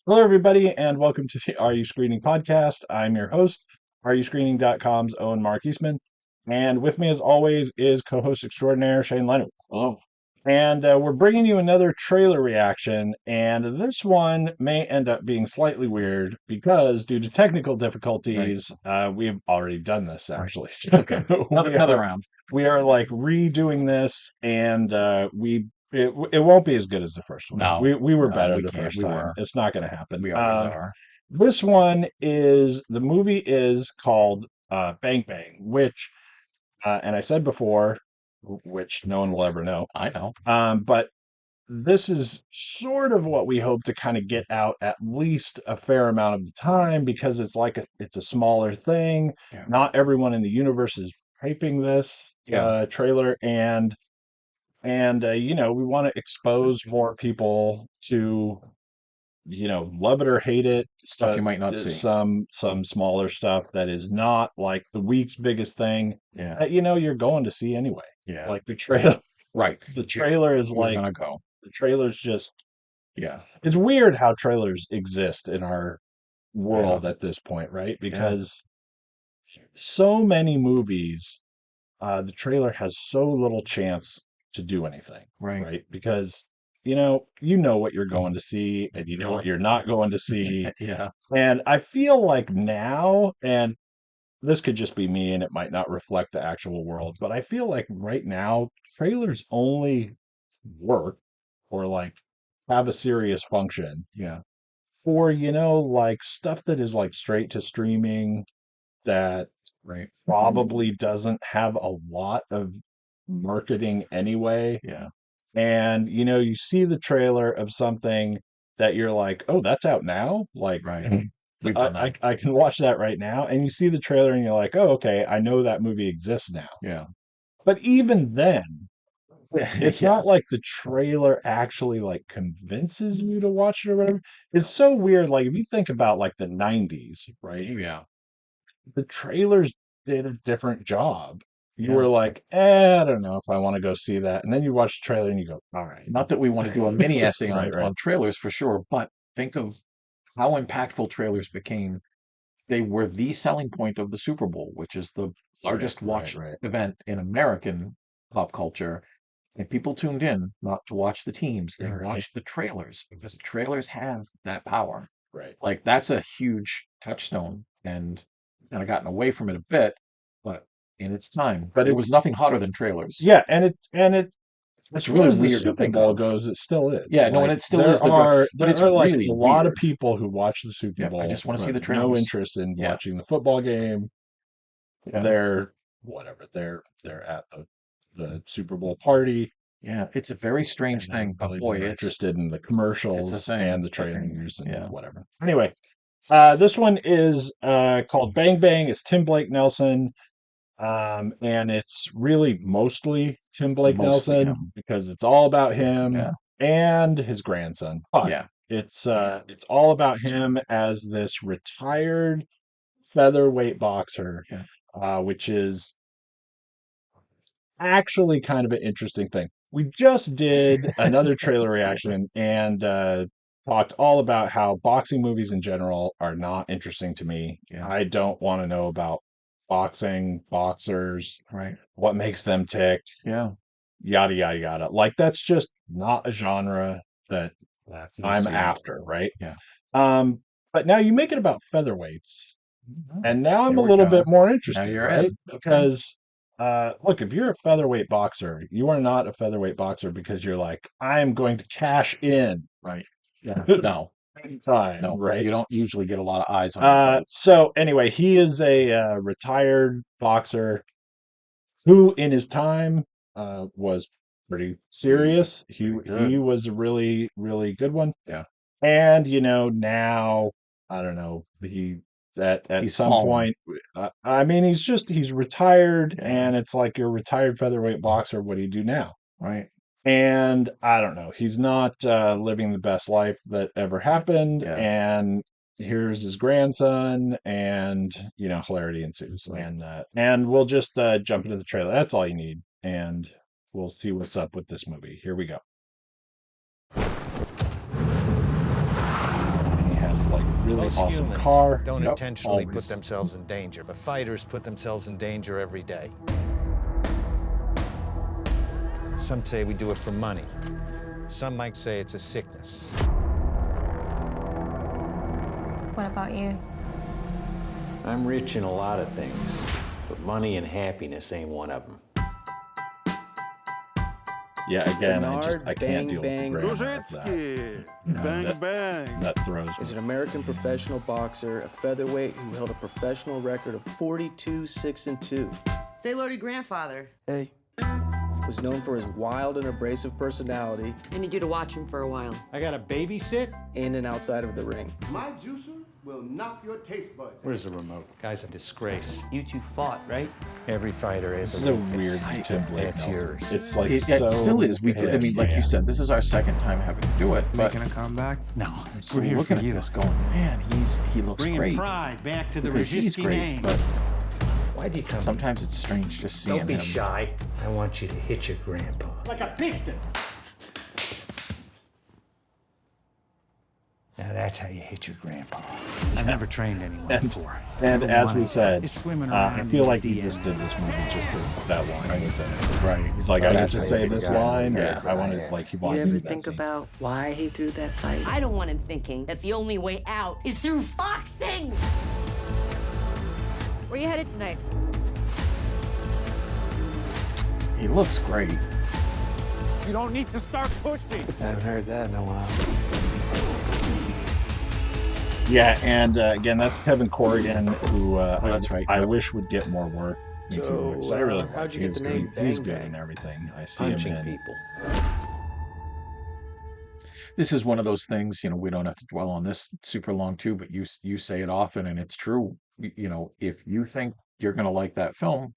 Hello, everybody, and welcome to the Are You Screening podcast. I'm your host, AreYouScreening.com's Owen Mark Eastman. And with me, as always, is co host extraordinaire Shane Leonard. Oh, And we're bringing you another trailer reaction. And this one may end up being slightly weird because, due to technical right, difficulties, we've already done this right. actually. It's okay. So Another round. we are like redoing this, and it won't be as good as the first one. No, We were no, better we the can't. first We time. were. It's not going to happen. We always are. This one is the movie is called Bang Bang, which and I said before, which no one will ever know. I know. But this is sort of what we hope to kind of get out at least a fair amount of the time because it's a smaller thing. Yeah. Not everyone in the universe is hyping this Yeah. trailer, and we want to expose more people to love it or hate it. Stuff you might not see. Some smaller stuff that is not like the week's biggest thing Yeah. that you're going to see anyway. Yeah. Like the trailer, Right. the trailer is We're like gonna go. the trailer's just Yeah. it's weird how trailers exist in our Yeah. world at this point, right? Yeah. Because so many movies, the trailer has so little chance to do anything, Right. right? Because what you're going to see and you know what you're not going to see. Yeah. And I feel like now, and this could just be me and it might not reflect the actual world, but I feel like right now, trailers only work or like have a serious function Yeah. for, like stuff that is like straight to streaming that Right. probably doesn't have a lot of marketing anyway. Yeah. And you see the trailer of something that you're like, oh, that's out now. Like, Right. We've I, done that. I I can watch that right now. And you see the trailer and you're like, oh, okay, I know that movie exists now. Yeah. But even then, it's Yeah. not like the trailer actually like convinces you to watch it or whatever. It's so weird. Like if you think about like the 90s, right? Yeah. The trailers did a different job. You Yeah. were like, I don't know if I want to go see that. And then you watch the trailer and you go, all right. Not that we want to do a mini essay on Right, right. on trailers for sure, but think of how impactful trailers became. They were the selling point of the Super Bowl, which is the Right, largest right, watched right. event in American pop culture. And people tuned in not to watch the teams, they Right, watched the trailers because the trailers have that power. right. Like that's a huge touchstone and kind of gotten away from it a bit, but in its time, But there was it's nothing hotter than trailers. yeah, and as It's far really as the weird to Super think Bowl of. goes, it still is. Yeah, no, and Like it still is the draw, but there it's are like really a lot of weird. people who watch the Super Yeah, I Bowl just want to who see have the no trailers. interest in Yeah, watching the football game. yeah, They're whatever. They're at the Super Bowl party yeah. It's a very strange and they're thing, but really boy, more it's interested in the it's a commercials thing. and the trailers and Yeah. whatever. Anyway, this one is called Bang Bang. It's Tim Blake Nelson. And it's really mostly Tim Blake Mostly Nelson him. because it's all about him Yeah. and his grandson. But Yeah. it's all about him as this retired featherweight boxer, Yeah. which is actually kind of an interesting thing. We just did another trailer reaction and talked all about how boxing movies in general are not interesting to me. Yeah. I don't want to know about boxing, boxers, Right. what makes them tick, Yeah. yada, yada, yada. Like, that's just not a genre that That appeals I'm to you. after, right? Yeah. Um, but now you make it about featherweights, Oh, and now I'm there a we little go. bit more Now interested, you're right? in. Okay. Because look, if you're a featherweight boxer, you are not a featherweight boxer because you're like, I'm going to cash in Right. Yeah. No. big time, No. right? You don't usually get a lot of eyes on your fights. So anyway, he is a retired boxer who, in his time, was pretty serious. He Very he good. was a really really good one, Yeah. and now I don't know at He's some fallen. point. I mean, he's retired, Yeah. and it's like you're a retired featherweight boxer. What do you do now? Right. And I don't know. He's not living the best life that ever happened, Yeah. and here's his grandson, and hilarity ensues. Right. And we'll just jump into the trailer. That's all you need, and we'll see what's up with this movie. Here we go. really Most awesome humans car. don't Yep, intentionally put always. themselves in danger, but fighters put themselves in danger every day. Some say we do it for money. Some might say it's a sickness. What about you? I'm rich in a lot of things, but money and happiness ain't one of them. Yeah, again, Bernard I can't Bang deal with the Bang grammar of that. Ruzhitsky, You know, bang that, bang. that throws is me. an American professional boxer, a featherweight who held a professional record of 42-6-2. Say hello to your grandfather. Hey. Was known for his wild and abrasive personality I need you to watch him for a while. I gotta babysit? in and outside of the ring. My juicer will knock your taste buds. Where's the remote? Guy's a disgrace. You two fought, right? Every fighter is This is a weird Tim Blake That's Nelson. yours. It's like It so still is. We did. I mean, like you pedestrian. said, this is our second time having to do it. But Making a comeback? No, I'm we're still here looking for at you. this going, man, he looks Bringing great. pride back to the Because he's Rajitsky great, name. but Why'd you come? sometimes it's strange just seeing Don't be him. shy. I want you to hit your grandpa. Like a piston. Now that's how you hit your grandpa. I've never trained anyone before. And Never as we wanted. said, It's swimming I around feel in like the he just DNA. did this movie just because that line was in it. Right. He's like, Oh, I get that's to how say you this got it. line. Yeah. I wanted, like, he wanted You to ever do that think scene. about why he threw that fight? I don't want him thinking that the only way out is through boxing! Where you headed tonight? He looks great. You don't need to start pushing. I haven't heard that in a while. Yeah, and again, that's Kevin Corrigan, who that's right, I yep. wish would get more work. Me too. So, 'Cause I really how'd like you get he's the name good. He's Bang good Bang? in everything. I see him Punching in. people. This is one of those things, we don't have to dwell on this super long too, but you say it often and it's true. If you think you're going to like that film,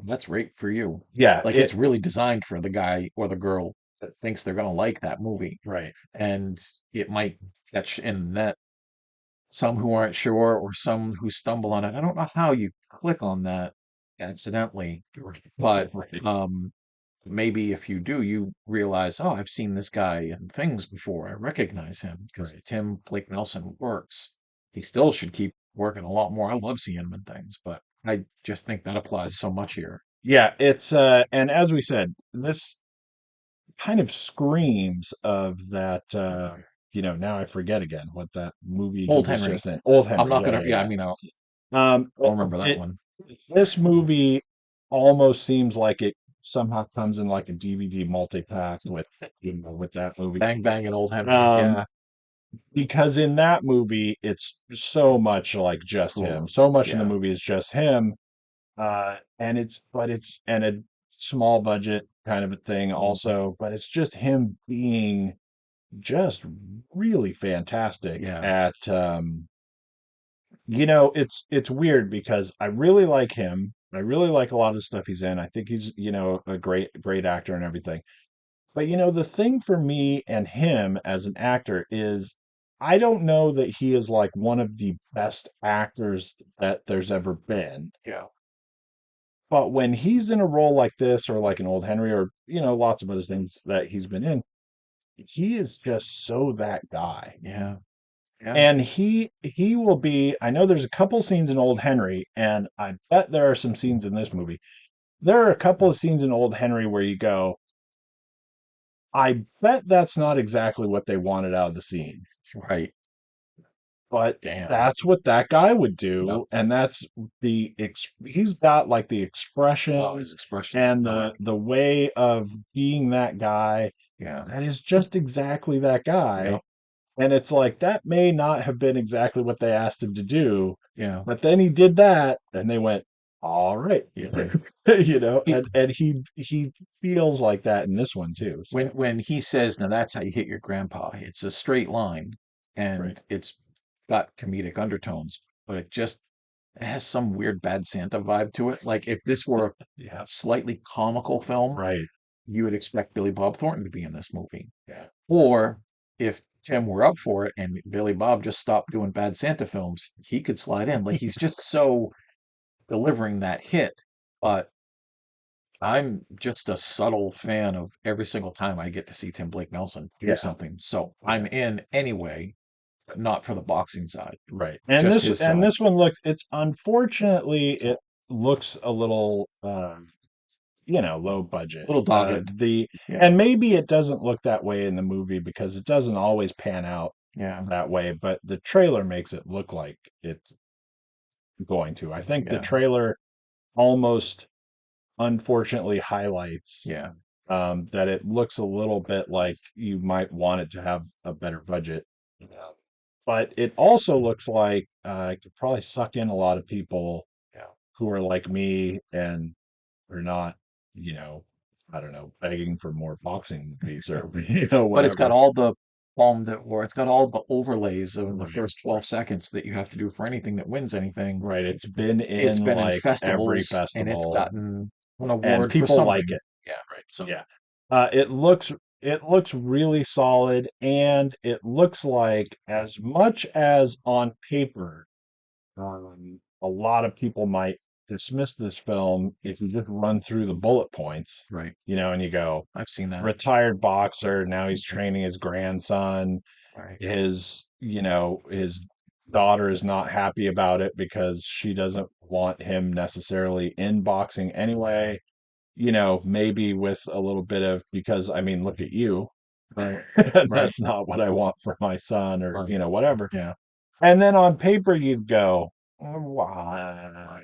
that's great for you. Yeah, Like it's really designed for the guy or the girl that thinks they're going to like that movie. right. And it might catch in the net some who aren't sure or some who stumble on it. I don't know how you click on that accidentally, but Right. maybe if you do, you realize, oh, I've seen this guy in things before. I recognize him because Right. Tim Blake Nelson works. He still should keep working a lot more. I love seeing him in things, but I just think that applies so much here. Yeah, it's and as we said, this kind of screams of that now I forget again what that movie he Old was Henry. just in. Old I'm Henry. not Yeah, gonna. yeah, Yeah, I yeah. mean, I'll Um, remember that it, one. this movie almost seems like it somehow comes in like a DVD multi-pack with that movie. Bang Bang and Old Henry. Um, Yeah, because in that movie it's so much like just him. cool. So much in the Yeah, movie is just him. And it's and a small budget kind of a thing mhm, also, but it's just him being just really fantastic yeah, at it's weird because I really like him. I really like a lot of the stuff he's in. I think he's, a great actor and everything. But the thing for me and him as an actor is I don't know that he is like one of the best actors that there's ever been. yeah, But when he's in a role like this or like an Old Henry or, lots of other things that he's been in, he is just so that guy. yeah, yeah. And he will be, I know there's a couple scenes in Old Henry, and I bet there are some scenes in this movie. There are a couple of scenes in Old Henry where you go, I bet that's not exactly what they wanted out of the scene. Right. But Damn. that's what that guy would Yep. do, and that's he's got like the Oh, expression his expression. and Stellar. the way of being that guy Yeah. that is just exactly that guy. Yep. And it's like that may not have been exactly what they asked him to do, Yeah. but then he did that, and they went, "All right," Yeah. It- and he feels like that in this one too. when So, when he says, "Now that's how you hit your grandpa," it's a straight line, and right, it's got comedic undertones, but it has some weird Bad Santa vibe to it. Like if this were a yeah, slightly comical film, right, you would expect Billy Bob Thornton to be in this movie. yeah, Or if Tim were up for it and Billy Bob just stopped doing Bad Santa films, he could slide in. Like he's just so delivering that hit. But I'm just a subtle fan of every single time I get to see Tim Blake Nelson do yeah, something. So yeah. I'm in anyway. not for the boxing side. Right. And Just this his and side. this one looks it's unfortunately So, it looks a little low budget. little dogged. The Yeah. and maybe it doesn't look that way in the movie because it doesn't always pan out Yeah. that way, but the trailer makes it look like it's going to. I think the Yeah. trailer almost unfortunately highlights Yeah. that it looks a little bit like you might want it to have a better budget. Yeah. But it also looks like it could probably suck in a lot of people Yeah. who are like me and are not, I don't know, begging for more boxing movies or But it's got whatever. all the or it's got all the overlays of the Right. first 12 seconds that you have to do for anything that wins anything. Right. It's been It's in been in like every festivals and it's festival gotten an and award for people like something. it. Yeah. Right. So Yeah. It looks really solid and it looks like as much as on paper, a lot of people might dismiss this film if you just run through the bullet points, right. and you go, I've seen that. retired boxer, now he's training his grandson. Right. His daughter is not happy about it because she doesn't want him necessarily in boxing anyway. Maybe with a little bit of because I mean, look at you. Right. Right. That's not what I want for my son or Right. whatever. Yeah. And then on paper you'd go, "Well,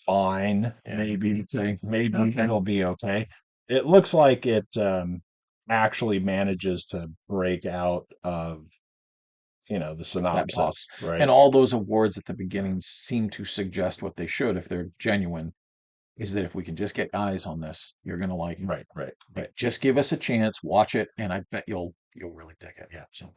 fine, Yeah. maybe Okay. maybe Okay. it'll be okay." It looks like it actually manages to break out of the That box. synopsis, right? And all those awards at the beginning seem to suggest what they should if they're genuine, is that if we can just get eyes on this, you're gonna like it. Right, right, right. Just give us a chance, watch it, and I bet you'll really dig it. Yeah. So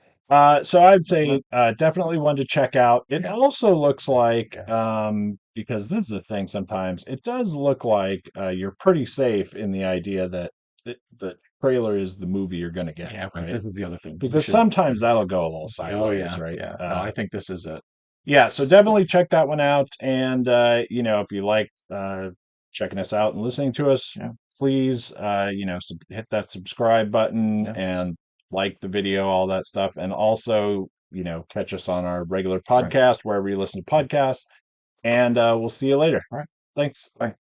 So I'd that's say it. definitely one to check out. It Yeah. also looks like, Yeah. because this is the thing sometimes, it does look like you're pretty safe in the idea that the trailer is the movie you're going to get, Yeah, right? this is the other thing. We Because should. sometimes that'll go a little Oh sideways, yeah, right? yeah. No, I think this is it. Yeah, so definitely check that one out. And if you like checking us out and listening to us, Yeah. please hit that subscribe button Yeah. and like the video, all that stuff. And also, catch us on our regular Right. podcast wherever you listen to podcasts. And we'll see you later. All right. Thanks. Bye.